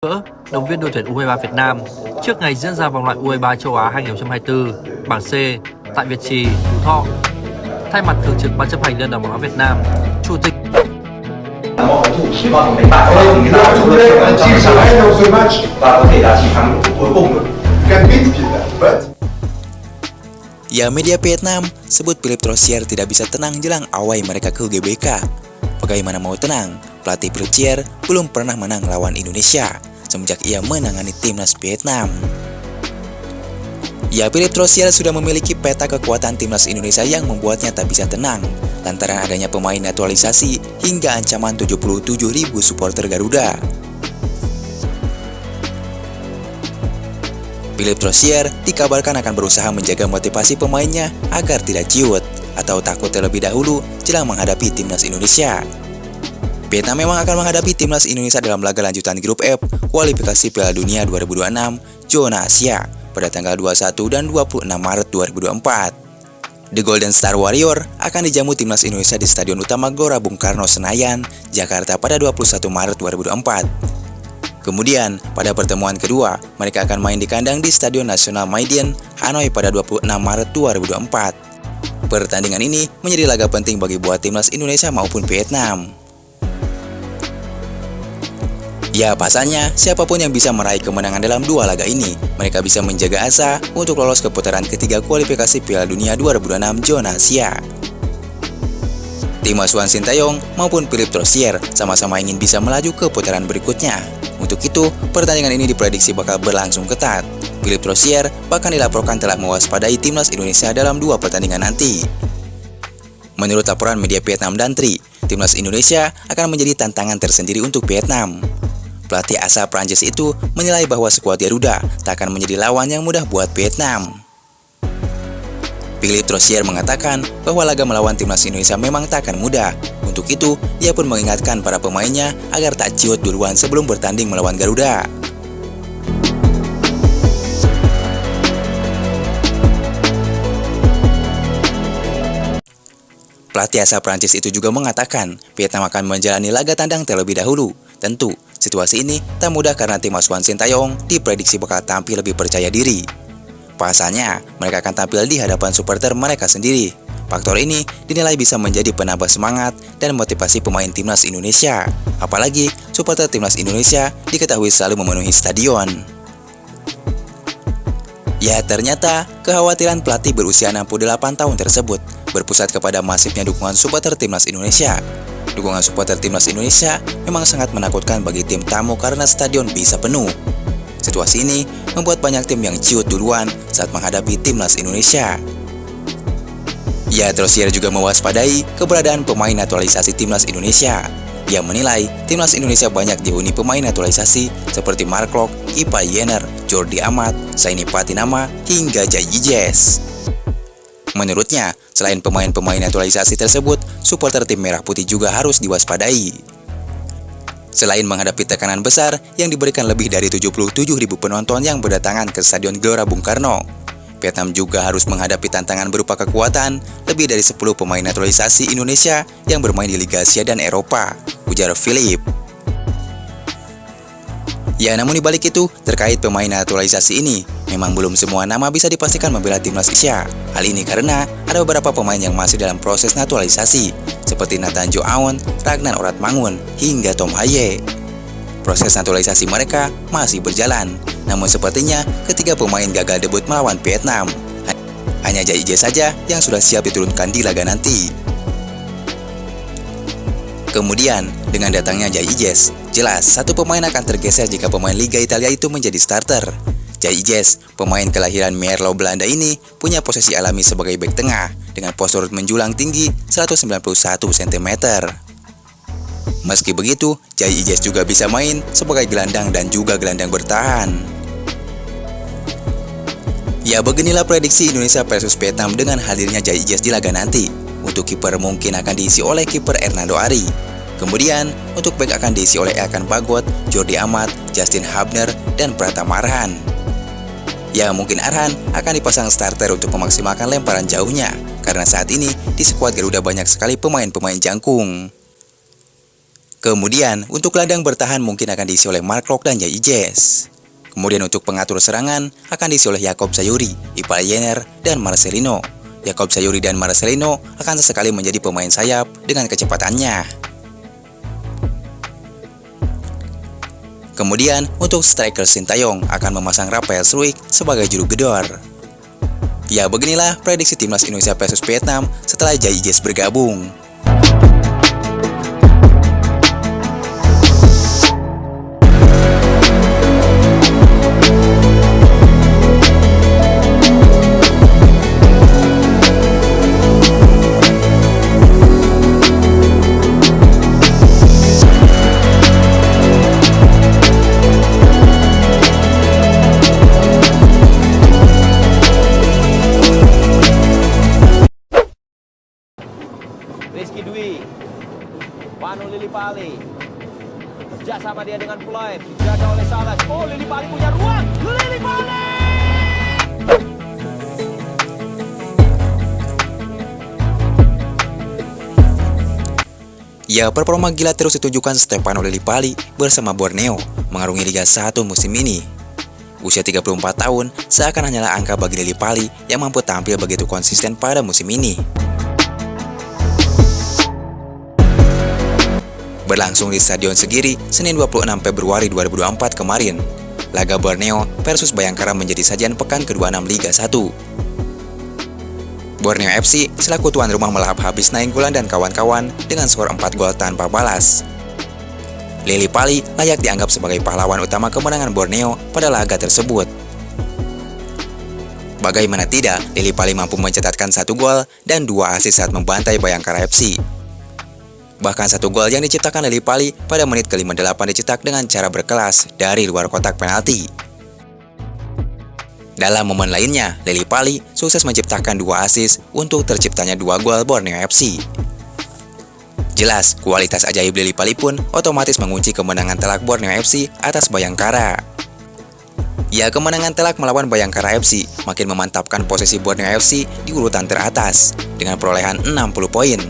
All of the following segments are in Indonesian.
Gỡ động viên đội tuyển U23 Việt Nam trước ngày diễn ra vòng loại U23 châu Á 2024 bảng C tại Việt Trì, Phú Thọ. Thay mặt Thường trực Ban chấp hành Liên đoàn bóng đá Việt Nam, Chủ tịch mọi cầu thủ hy vọng đánh bại người ta trong trận và có thể là chiến thắng cuối cùng được. Ya, media Vietnam sebut Philippe Troussier tidak bisa tenang jelang awai mereka ke GBK. Bagaimana mau tenang? Pelatih Troussier belum pernah menang lawan Indonesia semenjak ia menangani timnas Vietnam. Ya, Philippe Troussier sudah memiliki peta kekuatan timnas Indonesia yang membuatnya tak bisa tenang lantaran adanya pemain naturalisasi hingga ancaman 77.000 supporter Garuda. Philippe Troussier dikabarkan akan berusaha menjaga motivasi pemainnya agar tidak ciut atau takut terlebih dahulu jelang menghadapi timnas Indonesia. Vietnam memang akan menghadapi timnas Indonesia dalam laga lanjutan grup F kualifikasi Piala Dunia 2026 zona Asia pada tanggal 21 dan 26 Maret 2024. The Golden Star Warrior akan dijamu timnas Indonesia di Stadion Utama Gelora Bung Karno Senayan, Jakarta pada 21 Maret 2024. Kemudian, pada pertemuan kedua, mereka akan main di kandang di Stadion Nasional Maiden, Hanoi pada 26 Maret 2024. Pertandingan ini menjadi laga penting bagi buat timnas Indonesia maupun Vietnam. Ya, pasalnya, siapapun yang bisa meraih kemenangan dalam dua laga ini, mereka bisa menjaga asa untuk lolos ke putaran ketiga kualifikasi Piala Dunia 2026 zona Asia. Tim asuhan Sintayong maupun Philippe Troussier sama-sama ingin bisa melaju ke putaran berikutnya. Untuk itu, pertandingan ini diprediksi bakal berlangsung ketat. Philippe Troussier bahkan dilaporkan telah mewaspadai timnas Indonesia dalam dua pertandingan nanti. Menurut laporan media Vietnam dan Tri, timnas Indonesia akan menjadi tantangan tersendiri untuk Vietnam. Pelatih asal Prancis itu menilai bahwa skuad Garuda tak akan menjadi lawan yang mudah buat Vietnam. Philippe Troussier mengatakan bahwa laga melawan timnas Indonesia memang tak akan mudah. Untuk itu, ia pun mengingatkan para pemainnya agar tak ciut duluan sebelum bertanding melawan Garuda. Pelatih asal Prancis itu juga mengatakan Vietnam akan menjalani laga tandang terlebih dahulu. Tentu, situasi ini tak mudah karena tim asuhan Sintayong diprediksi bakal tampil lebih percaya diri. Pasalnya, mereka akan tampil di hadapan supporter mereka sendiri. Faktor ini dinilai bisa menjadi penambah semangat dan motivasi pemain timnas Indonesia. Apalagi, supporter timnas Indonesia diketahui selalu memenuhi stadion. Ya, ternyata kekhawatiran pelatih berusia 68 tahun tersebut berpusat kepada masifnya dukungan supporter timnas Indonesia. Dukungan supporter timnas Indonesia memang sangat menakutkan bagi tim tamu karena stadion bisa penuh. Situasi ini membuat banyak tim yang ciut duluan saat menghadapi timnas Indonesia. Ya, Troussier juga mewaspadai keberadaan pemain naturalisasi timnas Indonesia. Ia menilai timnas Indonesia banyak dihuni pemain naturalisasi seperti Mark Klok, Ipa Yenner, Jordi Amat, Saini Patinama, hingga Jai Ijes. Menurutnya, selain pemain-pemain naturalisasi tersebut, supporter tim Merah Putih juga harus diwaspadai. Selain menghadapi tekanan besar yang diberikan lebih dari 77.000 penonton yang berdatangan ke Stadion Gelora Bung Karno, Vietnam juga harus menghadapi tantangan berupa kekuatan lebih dari 10 pemain naturalisasi Indonesia yang bermain di Liga Asia dan Eropa, ujar Philippe. Ya, namun dibalik itu, terkait pemain naturalisasi ini, memang belum semua nama bisa dipastikan membela timnas Asia. Hal ini karena ada beberapa pemain yang masih dalam proses naturalisasi, seperti Nathan Jo Aon, Ragnar Oratmangun, hingga Tom Haye. Proses naturalisasi mereka masih berjalan, namun sepertinya ketiga pemain gagal debut melawan Vietnam. Hanya Jai Ijes saja yang sudah siap diturunkan di laga nanti. Kemudian, dengan datangnya Jai Ijes, jelas satu pemain akan tergeser jika pemain Liga Italia itu menjadi starter. Jai Ijes, pemain kelahiran Merlo Belanda ini, punya posisi alami sebagai bek tengah dengan postur menjulang tinggi 191 cm. Meski begitu, Jai Ijes juga bisa main sebagai gelandang dan juga gelandang bertahan. Ya, beginilah prediksi Indonesia versus Vietnam dengan hadirnya Jai Ijes di laga nanti. Untuk kiper mungkin akan diisi oleh kiper Hernando Ari. Kemudian, untuk bek akan diisi oleh Elkan Bagot, Jordi Amat, Justin Hubner, dan Pratama Arhan. Ya, mungkin Arhan akan dipasang starter untuk memaksimalkan lemparan jauhnya, karena saat ini di skuad Garuda banyak sekali pemain-pemain jangkung. Kemudian, untuk gelandang bertahan mungkin akan diisi oleh Mark Klok dan Yai Jazz. Kemudian untuk pengatur serangan akan diisi oleh Jakob Sayuri, Ipal Jenner, dan Marcelino. Jakob Sayuri dan Marcelino akan sesekali menjadi pemain sayap dengan kecepatannya. Kemudian untuk striker Sintayong akan memasang Rafael Struijk sebagai juru gedor. Ya, beginilah prediksi timnas Indonesia versus Vietnam setelah Yai Jazz bergabung. Rizky Dwi, Vanu Lillipali, kerja sama dia dengan Floyd, dijaga oleh Salas. Oh, Lillipali punya ruang, Lillipali! Ya, performa gila terus ditunjukkan Stefano Lillipali bersama Borneo mengarungi Liga 1 musim ini. Usia 34 tahun seakan hanyalah angka bagi Lillipali yang mampu tampil begitu konsisten pada musim ini. Berlangsung di Stadion Segiri, Senin 26 Februari 2024 kemarin. Laga Borneo versus Bayangkara menjadi sajian pekan ke-26 Liga 1. Borneo FC selaku tuan rumah melahap habis Nainggolan dan kawan-kawan dengan skor 4 gol tanpa balas. Lillipali layak dianggap sebagai pahlawan utama kemenangan Borneo pada laga tersebut. Bagaimana tidak, Lillipali mampu mencatatkan 1 gol dan 2 assist saat membantai Bayangkara FC. Bahkan 1 gol yang diciptakan Lillipali pada menit ke-58 dicetak dengan cara berkelas dari luar kotak penalti. Dalam momen lainnya, Lillipali sukses menciptakan 2 assist untuk terciptanya 2 gol Borneo FC. Jelas, kualitas ajaib Lillipali pun otomatis mengunci kemenangan telak Borneo FC atas Bayangkara. Ya, kemenangan telak melawan Bayangkara FC makin memantapkan posisi Borneo FC di urutan teratas dengan perolehan 60 poin.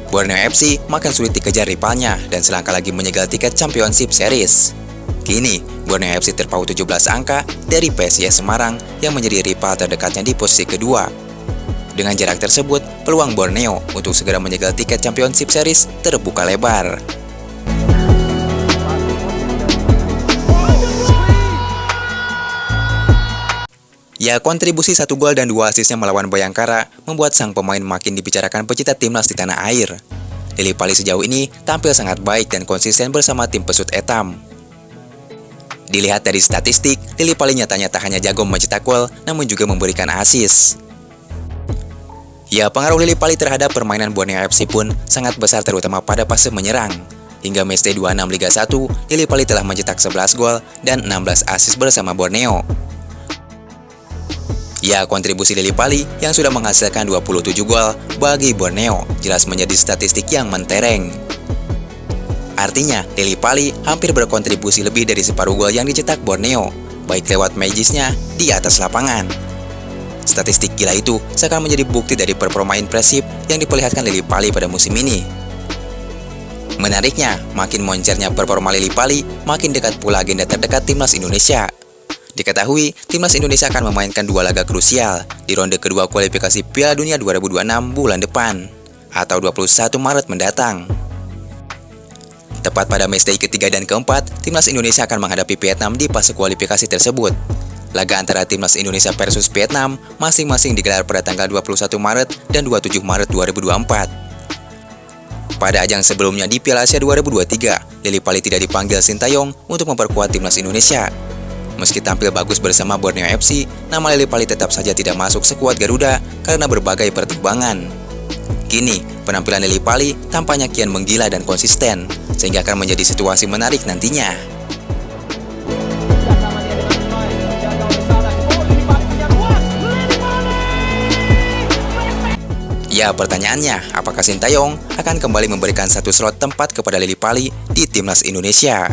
Borneo FC makin sulit dikejar rivalnya dan selangkah lagi menyegal tiket Championship Series. Kini, Borneo FC terpaut 17 angka dari PSIS Semarang yang menjadi rival terdekatnya di posisi kedua. Dengan jarak tersebut, peluang Borneo untuk segera menyegal tiket Championship Series terbuka lebar. Ya, kontribusi 1 gol dan 2 asisnya melawan Bayangkara membuat sang pemain makin dibicarakan pecinta timnas di tanah air. Lillipali sejauh ini tampil sangat baik dan konsisten bersama tim pesut Etam. Dilihat dari statistik, Lillipali nyatanya tak hanya jago mencetak gol, namun juga memberikan asis. Ya, pengaruh Lillipali terhadap permainan Borneo FC pun sangat besar terutama pada fase menyerang. Hingga matchday 26 Liga 1, Lillipali telah mencetak 11 gol dan 16 asis bersama Borneo. Ya, kontribusi Lillipali yang sudah menghasilkan 27 gol bagi Borneo jelas menjadi statistik yang mentereng. Artinya, Lillipali hampir berkontribusi lebih dari separuh gol yang dicetak Borneo, baik lewat magisnya di atas lapangan. Statistik gila itu seakan menjadi bukti dari performa impresif yang diperlihatkan Lillipali pada musim ini. Menariknya, makin moncernya performa Lillipali, makin dekat pula agenda terdekat timnas Indonesia. Diketahui, timnas Indonesia akan memainkan 2 laga krusial di ronde kedua kualifikasi Piala Dunia 2026 bulan depan, atau 21 Maret mendatang. Tepat pada matchday ketiga dan keempat, timnas Indonesia akan menghadapi Vietnam di fase kualifikasi tersebut. Laga antara timnas Indonesia versus Vietnam masing-masing digelar pada tanggal 21 Maret dan 27 Maret 2024. Pada ajang sebelumnya di Piala Asia 2023, Lillipali tidak dipanggil Sintayong untuk memperkuat timnas Indonesia. Meski tampil bagus bersama Borneo FC, nama Lillipali tetap saja tidak masuk sekuat Garuda karena berbagai pertimbangan. Kini, penampilan Lillipali tampaknya kian menggila dan konsisten, sehingga akan menjadi situasi menarik nantinya. Ya, pertanyaannya, apakah Sintayong akan kembali memberikan satu slot tempat kepada Lillipali di timnas Indonesia?